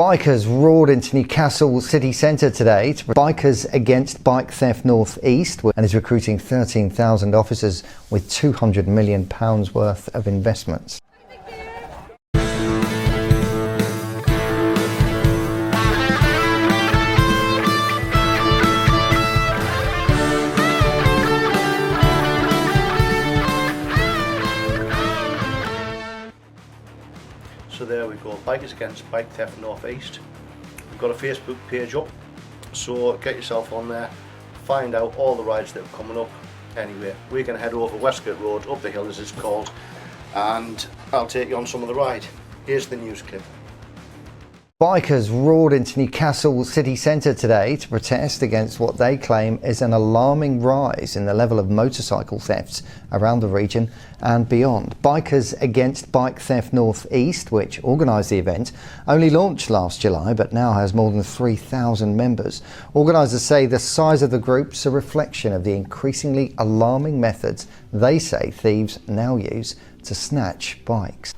Bikers roared into Newcastle city centre today to Bikers Against Bike Theft North East and is recruiting 13,000 officers with £200 million worth of investments. So there we go, Bikers Against Bike Theft North East. We've got a Facebook page up, so get yourself on there, find out all the rides that are coming up. Anyway, we're going to head over Westgate Road, up the hill as it's called, and I'll take you on some of the ride. Here's the news clip. Bikers roared into Newcastle city centre today to protest against what they claim is an alarming rise in the level of motorcycle thefts around the region and beyond. Bikers Against Bike Theft North East, which organised the event, only launched last July but now has more than 3,000 members. Organisers say the size of the group's a reflection of the increasingly alarming methods they say thieves now use to snatch bikes.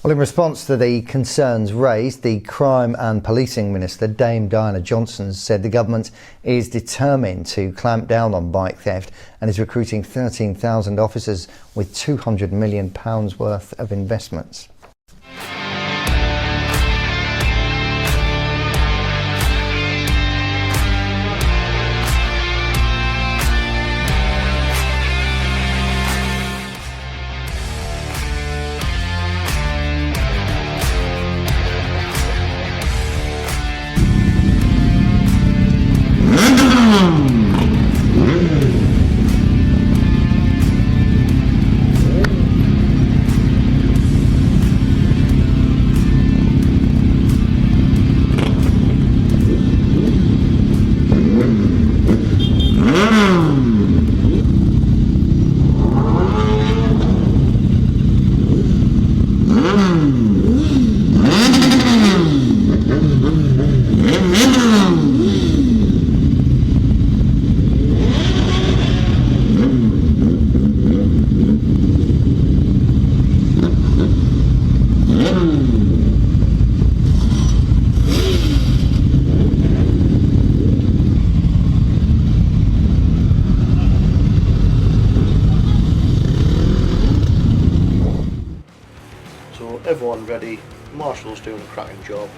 Well, in response to the concerns raised, the Crime and Policing Minister, Dame Diana Johnson, said the government is determined to clamp down on bike theft and is recruiting 13,000 officers with £200 million worth of investments. Everyone ready, Marshall's doing a cracking job,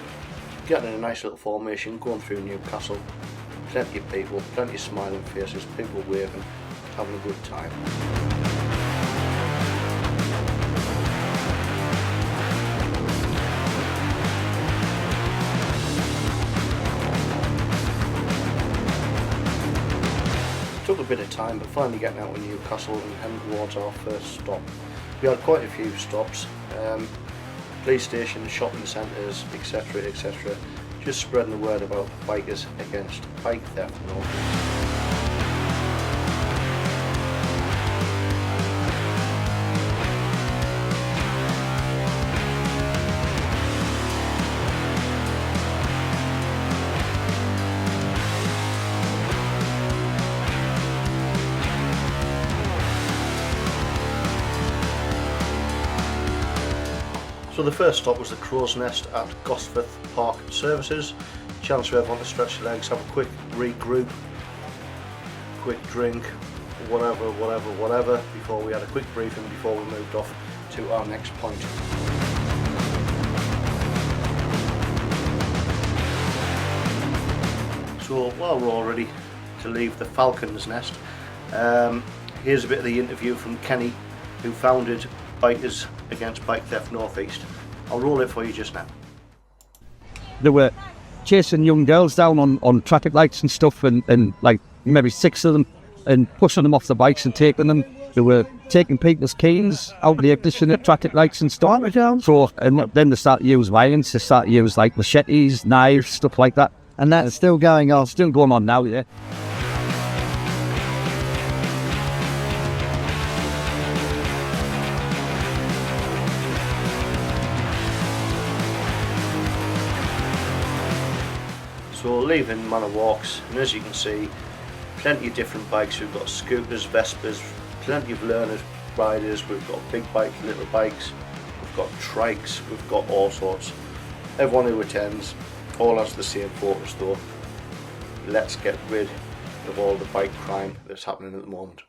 getting in a nice little formation, going through Newcastle, plenty of people, plenty of smiling faces, people waving, having a good time. Took a bit of time, but finally getting out of Newcastle and heading towards our first stop. We had quite a few stops, police stations, shopping centres, etc, etc, just spreading the word about Bikers Against Bike Theft North East. So the first stop was the Crow's Nest at Gosforth Park Services. Chance for everyone to stretch their legs, have a quick regroup, quick drink, whatever, before we had a quick briefing before we moved off to our next point. So while we're all ready to leave the Falcon's Nest, here's a bit of the interview from Kenny, who founded Bikers Against Bike Theft North East. I'll roll it for you just now. They were chasing young girls down on traffic lights and stuff, and like maybe 6 of them, and pushing them off the bikes and taking them. They were taking people's keys out of the ignition at traffic lights and stuff. So, and then they started to use violence. They started to use like machetes, knives, stuff like that. And that's still going on? Still going on now, yeah. So leaving Manor Walks, and as you can see, plenty of different bikes. We've got scooters, Vespas, plenty of learner riders. We've got big bikes, little bikes, we've got trikes, we've got all sorts. Everyone who attends All has the same focus though. Let's get rid of all the bike crime that's happening at the moment.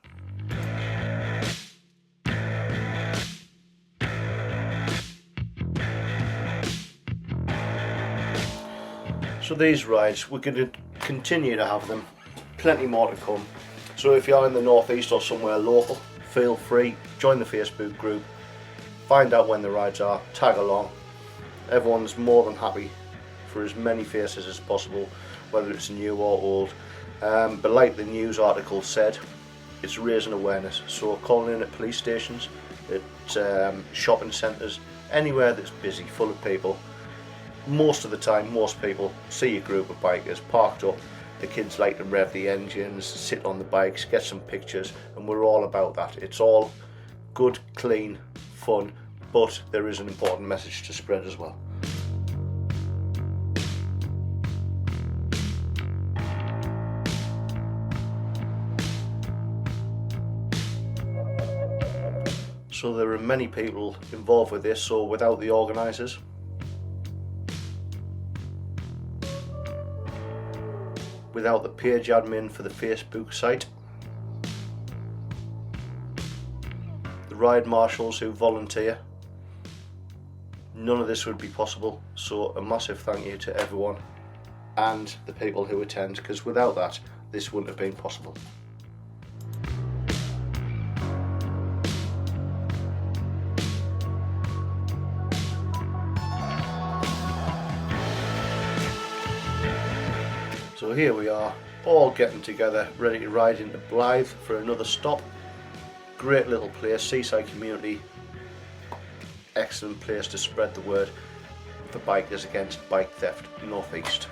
So these rides, we're going to continue to have them, plenty more to come. So if you're in the northeast or somewhere local, feel free, join the Facebook group, find out when the rides are, tag along. Everyone's more than happy for as many faces as possible, whether it's new or old. But like the news article said, it's raising awareness. So calling in at police stations, at shopping centres, anywhere that's busy, full of people. Most of the time, most people see a group of bikers parked up. The kids like to rev the engines, sit on the bikes, get some pictures, and we're all about that. It's all good, clean, fun, but there is an important message to spread as well. So there are many people involved with this, so without the organisers, without the page admin for the Facebook site, the ride marshals who volunteer, none of this would be possible. So a massive thank you to everyone and the people who attend, because without that, this wouldn't have been possible. So here we are, all getting together, ready to ride into Blythe for another stop. Great little place, seaside community, excellent place to spread the word for bikers against bike theft northeast.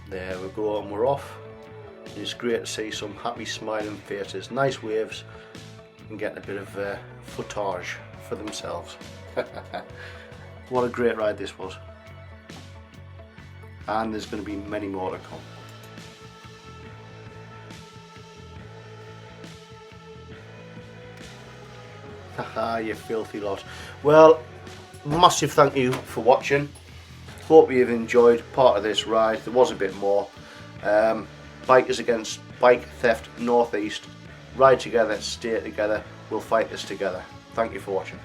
There we go, and we're off. It's great to see some happy smiling faces, nice waves, and getting a bit of footage for themselves. What a great ride this was, and there's going to be many more to come. Haha, you filthy lot. Well, massive thank you for watching. Hope you've enjoyed part of this ride. There was a bit more. Bikers against bike theft northeast. Ride together, stay together. We'll fight this together. Thank you for watching.